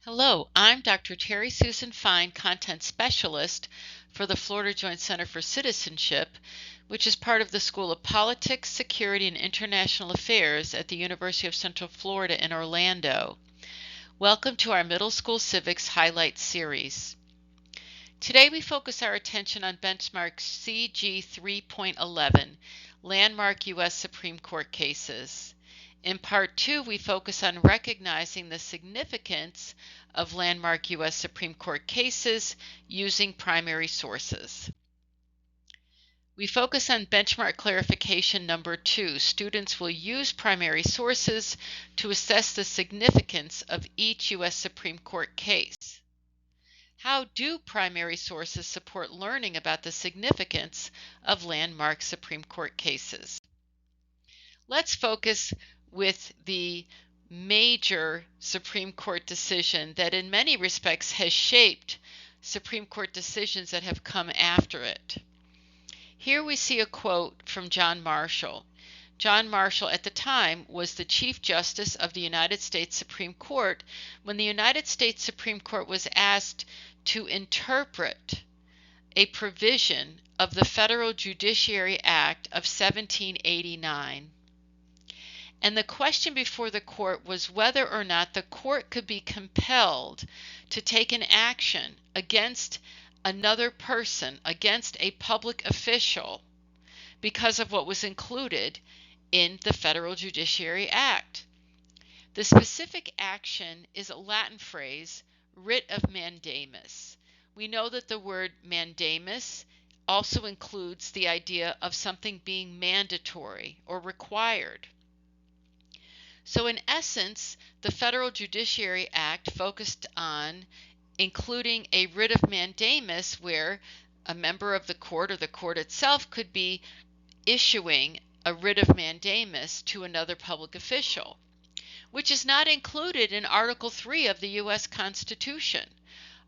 Hello, I'm Dr. Terry Susan Fine, Content Specialist for the Florida Joint Center for Citizenship, which is part of the School of Politics, Security, and International Affairs at the University of Central Florida in Orlando. Welcome to our Middle School Civics Highlight Series. Today we focus our attention on benchmark CG.3.11, landmark U.S. Supreme Court cases. In Part 2, we focus on recognizing the significance of landmark U.S. Supreme Court cases using primary sources. We focus on benchmark clarification number 2. Students will use primary sources to assess the significance of each U.S. Supreme Court case. How do primary sources support learning about the significance of landmark Supreme Court cases? Let's focus with the major Supreme Court decision that in many respects has shaped Supreme Court decisions that have come after it. Here we see a quote from John Marshall. John Marshall at the time was the Chief Justice of the United States Supreme Court when the United States Supreme Court was asked to interpret a provision of the Federal Judiciary Act of 1789. And the question before the court was whether or not the court could be compelled to take an action against another person, against a public official, because of what was included in the Federal Judiciary Act. The specific action is a Latin phrase, writ of mandamus. We know that the word mandamus also includes the idea of something being mandatory or required. So in essence, the Federal Judiciary Act focused on including a writ of mandamus where a member of the court or the court itself could be issuing a writ of mandamus to another public official, which is not included in Article 3 of the U.S. Constitution.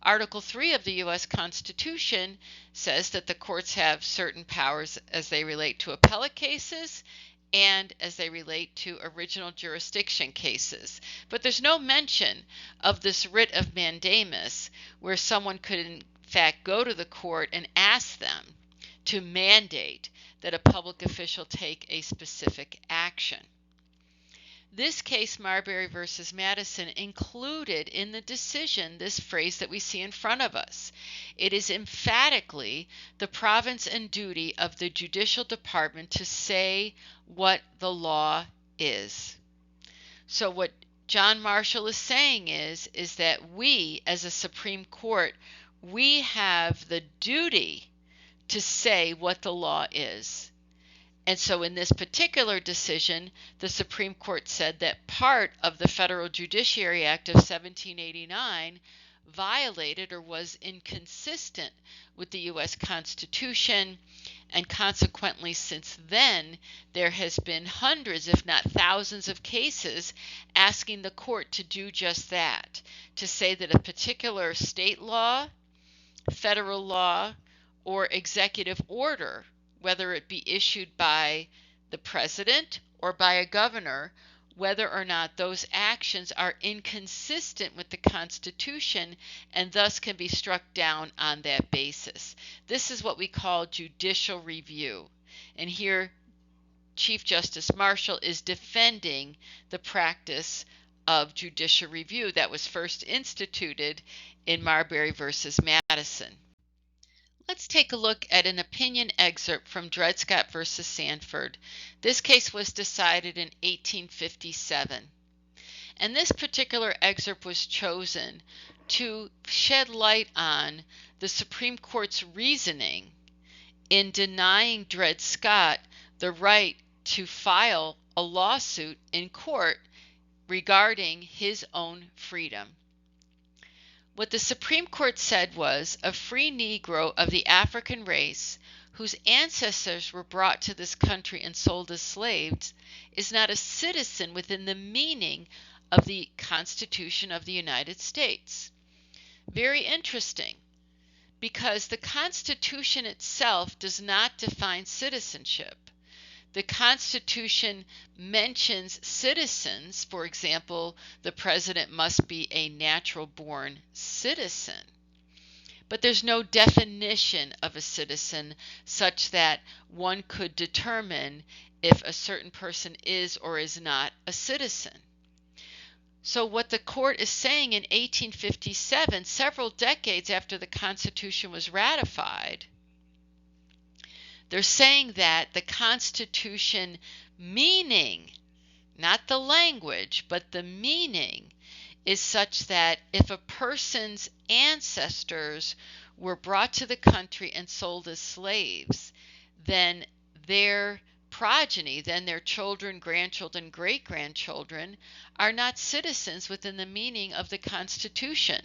Article 3 of the U.S. Constitution says that the courts have certain powers as they relate to appellate cases and as they relate to original jurisdiction cases. But there's no mention of this writ of mandamus where someone could in fact go to the court and ask them to mandate that a public official take a specific action. This case, Marbury v. Madison, included in the decision this phrase that we see in front of us. It is emphatically the province and duty of the judicial department to say what the law is. So what John Marshall is saying is that we, as a Supreme Court, we have the duty to say what the law is. And so in this particular decision, the Supreme Court said that part of the Federal Judiciary Act of 1789 violated or was inconsistent with the U.S. Constitution, and consequently since then there has been hundreds, if not thousands, of cases asking the court to do just that, to say that a particular state law, federal law, or executive order, whether it be issued by the president or by a governor, whether or not those actions are inconsistent with the Constitution and thus can be struck down on that basis. This is what we call judicial review. And here Chief Justice Marshall is defending the practice of judicial review that was first instituted in Marbury v. Madison. Let's take a look at an opinion excerpt from Dred Scott v. Sanford. This case was decided in 1857. And this particular excerpt was chosen to shed light on the Supreme Court's reasoning in denying Dred Scott the right to file a lawsuit in court regarding his own freedom. What the Supreme Court said was a free Negro of the African race whose ancestors were brought to this country and sold as slaves is not a citizen within the meaning of the Constitution of the United States. Very interesting, because the Constitution itself does not define citizenship. The Constitution mentions citizens. For example, the president must be a natural-born citizen. But there's no definition of a citizen such that one could determine if a certain person is or is not a citizen. So what the court is saying in 1857, several decades after the Constitution was ratified, they're saying that the Constitution meaning, not the language, but the meaning, is such that if a person's ancestors were brought to the country and sold as slaves, then their progeny, then their children, grandchildren, great-grandchildren, are not citizens within the meaning of the Constitution.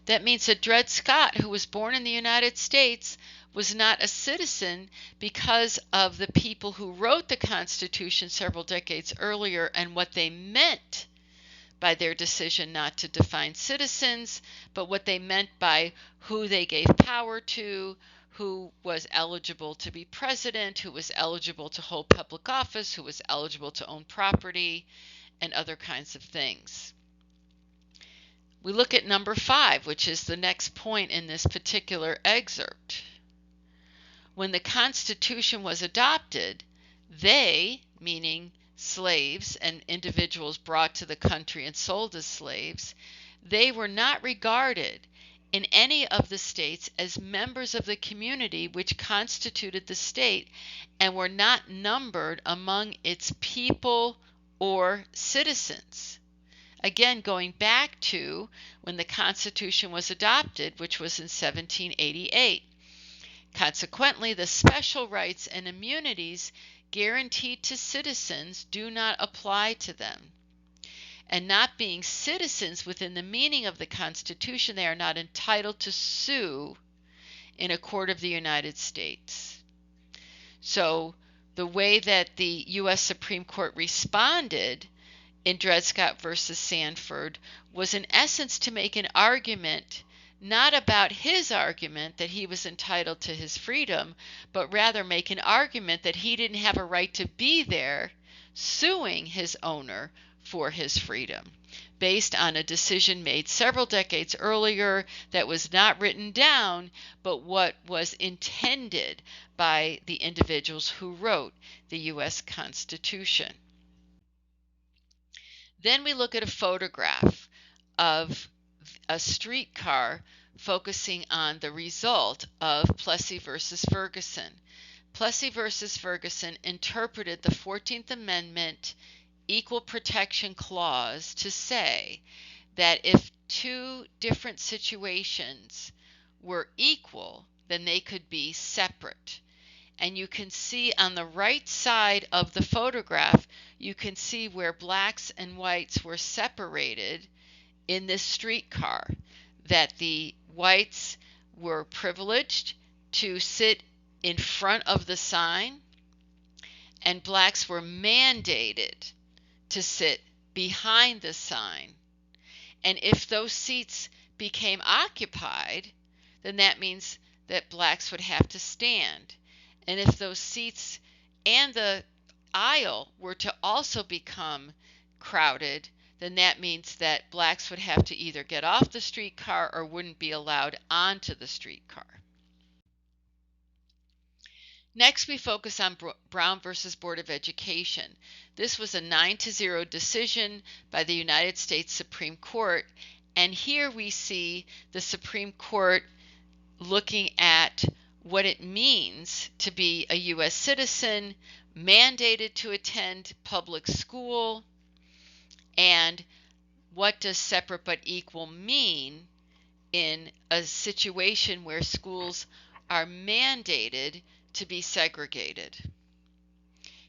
That means that Dred Scott, who was born in the United States, was not a citizen because of the people who wrote the Constitution several decades earlier and what they meant by their decision not to define citizens, but what they meant by who they gave power to, who was eligible to be president, who was eligible to hold public office, who was eligible to own property, and other kinds of things. We look at number 5, which is the next point in this particular excerpt. When the Constitution was adopted, they, meaning slaves and individuals brought to the country and sold as slaves, they were not regarded in any of the states as members of the community which constituted the state and were not numbered among its people or citizens. Again, going back to when the Constitution was adopted, which was in 1788. Consequently, the special rights and immunities guaranteed to citizens do not apply to them. And not being citizens within the meaning of the Constitution, they are not entitled to sue in a court of the United States. So the way that the U.S. Supreme Court responded in Dred Scott versus Sanford was in essence to make an argument not about his argument that he was entitled to his freedom, but rather make an argument that he didn't have a right to be there suing his owner for his freedom, based on a decision made several decades earlier that was not written down, but what was intended by the individuals who wrote the U.S. Constitution. Then we look at a photograph of a streetcar focusing on the result of Plessy versus Ferguson. Plessy versus Ferguson interpreted the 14th Amendment Equal Protection Clause to say that if two different situations were equal, then they could be separate. And you can see on the right side of the photograph, you can see where blacks and whites were separated in this streetcar, that the whites were privileged to sit in front of the sign and blacks were mandated to sit behind the sign. And if those seats became occupied, then that means that blacks would have to stand. And if those seats and the aisle were to also become crowded, then that means that blacks would have to either get off the streetcar or wouldn't be allowed onto the streetcar. Next, we focus on Brown versus Board of Education. This was a 9-0 decision by the United States Supreme Court, and here we see the Supreme Court looking at what it means to be a U.S. citizen, mandated to attend public school, and what does separate but equal mean in a situation where schools are mandated to be segregated.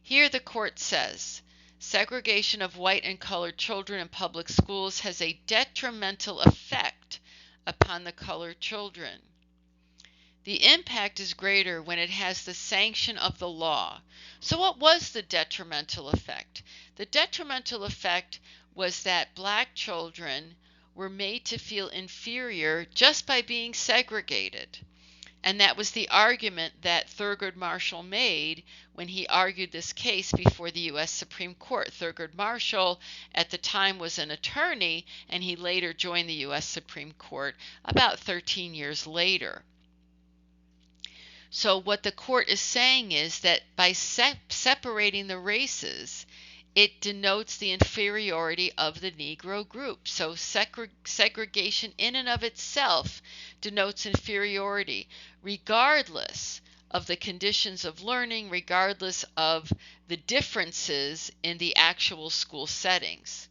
Here the court says, segregation of white and colored children in public schools has a detrimental effect upon the colored children. The impact is greater when it has the sanction of the law. So what was the detrimental effect? The detrimental effect was that black children were made to feel inferior just by being segregated. And that was the argument that Thurgood Marshall made when he argued this case before the U.S. Supreme Court. Thurgood Marshall at the time was an attorney, and he later joined the U.S. Supreme Court about 13 years later. So what the court is saying is that by separating the races, it denotes the inferiority of the Negro group. So segregation in and of itself denotes inferiority, regardless of the conditions of learning, regardless of the differences in the actual school settings.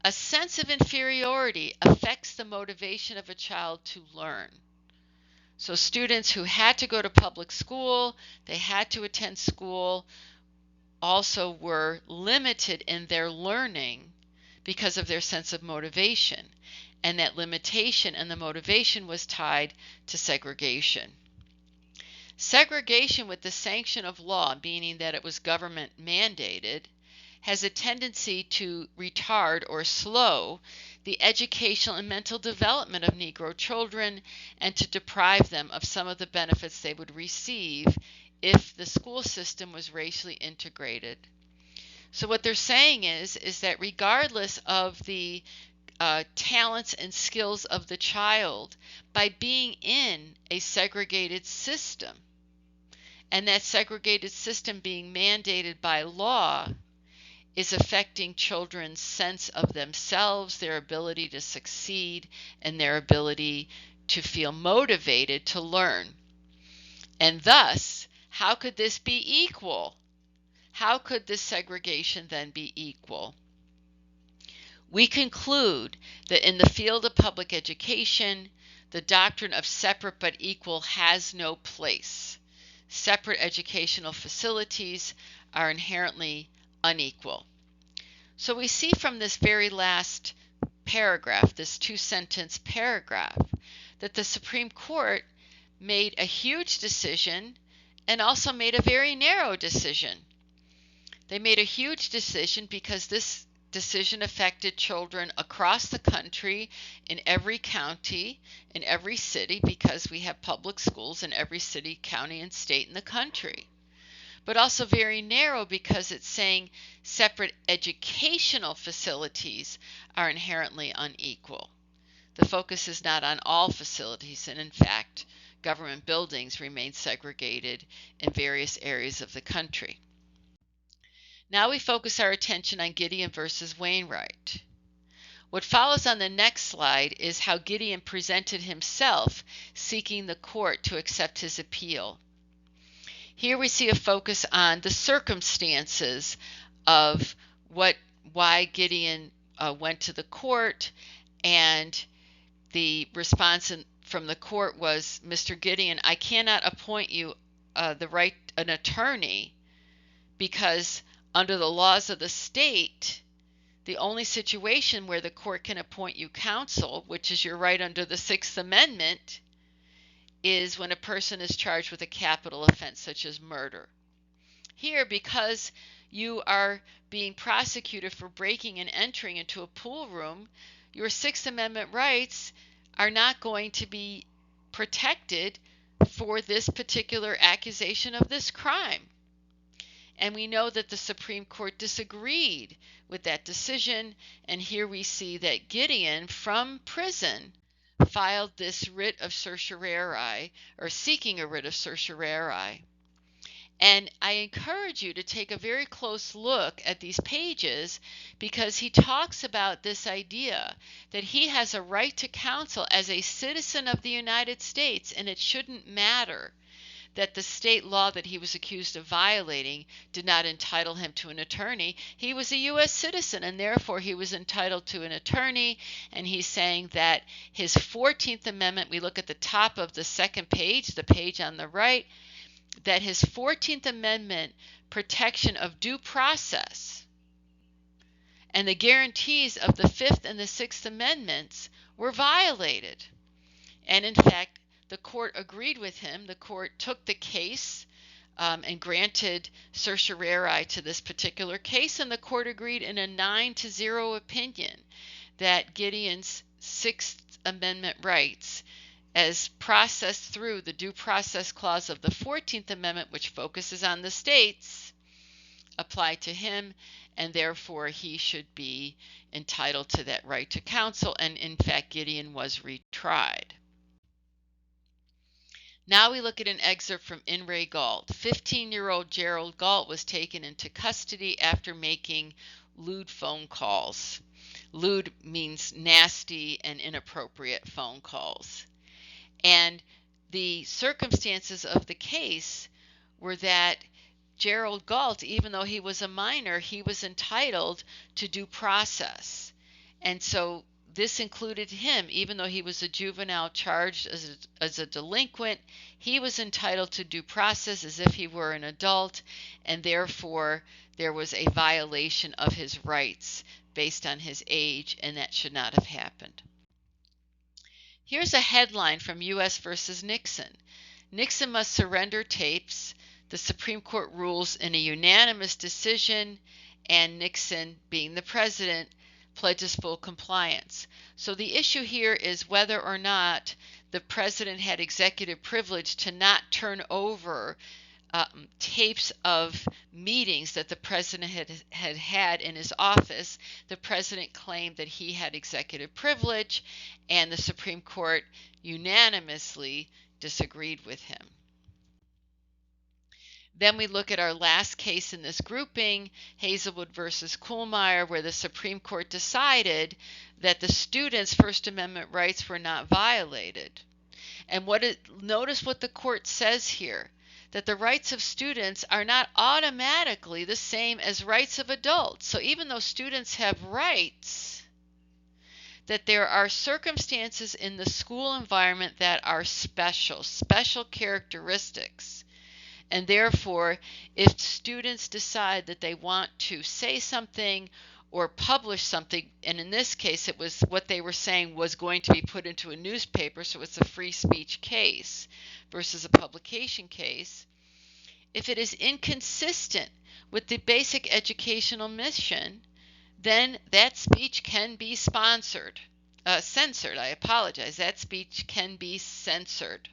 A sense of inferiority affects the motivation of a child to learn. So students who had to go to public school, they had to attend school, also were limited in their learning because of their sense of motivation. And that limitation and the motivation was tied to segregation. Segregation with the sanction of law, meaning that it was government mandated, has a tendency to retard or slow the educational and mental development of Negro children and to deprive them of some of the benefits they would receive if the school system was racially integrated. So what they're saying is that regardless of the talents and skills of the child, by being in a segregated system, and that segregated system being mandated by law, is affecting children's sense of themselves, their ability to succeed, and their ability to feel motivated to learn. And thus, how could this be equal? How could this segregation then be equal? We conclude that in the field of public education, the doctrine of separate but equal has no place. Separate educational facilities are inherently unequal. So we see from this very last paragraph, this two-sentence paragraph, that the Supreme Court made a huge decision and also made a very narrow decision. They made a huge decision because this decision affected children across the country, in every county, in every city, because we have public schools in every city, county, and state in the country. But also very narrow because it's saying separate educational facilities are inherently unequal. The focus is not on all facilities, and in fact, government buildings remain segregated in various areas of the country. Now we focus our attention on Gideon versus Wainwright. What follows on the next slide is how Gideon presented himself, seeking the court to accept his appeal. Here we see a focus on the circumstances of why Gideon went to the court, and the response from the court was, Mr. Gideon, I cannot appoint you an attorney because under the laws of the state, the only situation where the court can appoint you counsel, which is your right under the Sixth Amendment, is when a person is charged with a capital offense such as murder. Here, because you are being prosecuted for breaking and entering into a pool room, your Sixth Amendment rights are not going to be protected for this particular accusation of this crime. And we know that the Supreme Court disagreed with that decision, and here we see that Gideon, from prison, filed this writ of certiorari, or seeking a writ of certiorari. And I encourage you to take a very close look at these pages, because he talks about this idea that he has a right to counsel as a citizen of the United States, and it shouldn't matter that the state law that he was accused of violating did not entitle him to an attorney. He was a U.S. citizen, and therefore he was entitled to an attorney. And he's saying that his 14th Amendment, we look at the top of the second page, the page on the right, that his 14th Amendment protection of due process and the guarantees of the Fifth and the Sixth Amendments were violated. And in fact, the court agreed with him. The court took the case and granted certiorari to this particular case, and the court agreed in a 9-0 opinion that Gideon's Sixth Amendment rights as processed through the Due Process Clause of the 14th Amendment, which focuses on the states, apply to him, and therefore he should be entitled to that right to counsel, and in fact Gideon was retried. Now we look at an excerpt from In re Gault. 15-year-old Gerald Gault was taken into custody after making lewd phone calls. Lewd means nasty and inappropriate phone calls. And the circumstances of the case were that Gerald Gault, even though he was a minor, he was entitled to due process. And so this included him, even though he was a juvenile charged as a delinquent, he was entitled to due process as if he were an adult, and therefore there was a violation of his rights based on his age, and that should not have happened. Here's a headline from U.S. versus Nixon. Nixon must surrender tapes. The Supreme Court rules in a unanimous decision, and Nixon, being the president, pledges full compliance. So the issue here is whether or not the president had executive privilege to not turn over tapes of meetings that the president had in his office. The president claimed that he had executive privilege, and the Supreme Court unanimously disagreed with him. Then we look at our last case in this grouping, Hazelwood versus Kuhlmeyer, where the Supreme Court decided that the students' First Amendment rights were not violated. And notice what the court says here, that the rights of students are not automatically the same as rights of adults. So even though students have rights, that there are circumstances in the school environment that are special characteristics. And therefore, if students decide that they want to say something or publish something, and in this case it was what they were saying was going to be put into a newspaper, so it's a free speech case versus a publication case, if it is inconsistent with the basic educational mission, then that speech can be censored. That speech can be censored.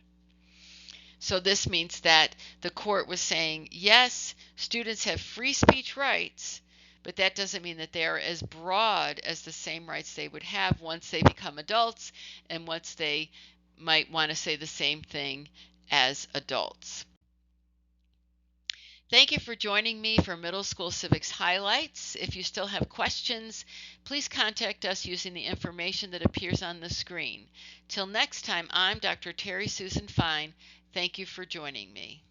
So this means that the court was saying, yes, students have free speech rights, but that doesn't mean that they are as broad as the same rights they would have once they become adults and once they might want to say the same thing as adults. Thank you for joining me for Middle School Civics Highlights. If you still have questions, please contact us using the information that appears on the screen. Till next time, I'm Dr. Terry Susan Fine. Thank you for joining me.